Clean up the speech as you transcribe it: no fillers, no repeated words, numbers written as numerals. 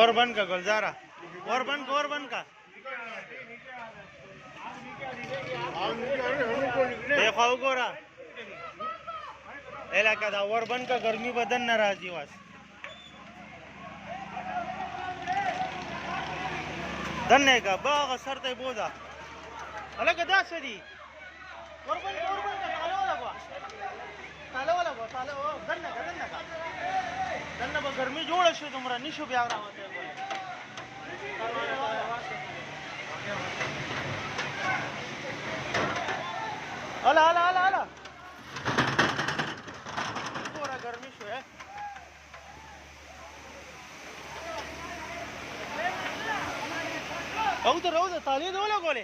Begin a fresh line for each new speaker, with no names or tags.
और बन का गुलजारा और बन का देखो गोरा एला का और बन का गर्मी बदन न राजी वास धन्य का बाग सरते बोझा अलग दा सदी और बन का तालो धन्य का धन्य गर्मी जोड़ शो तुमरा निशो ब्याग रावते अला अला अला अला थोड़ा गर्मी शो है उधर ताली दो लोगों ने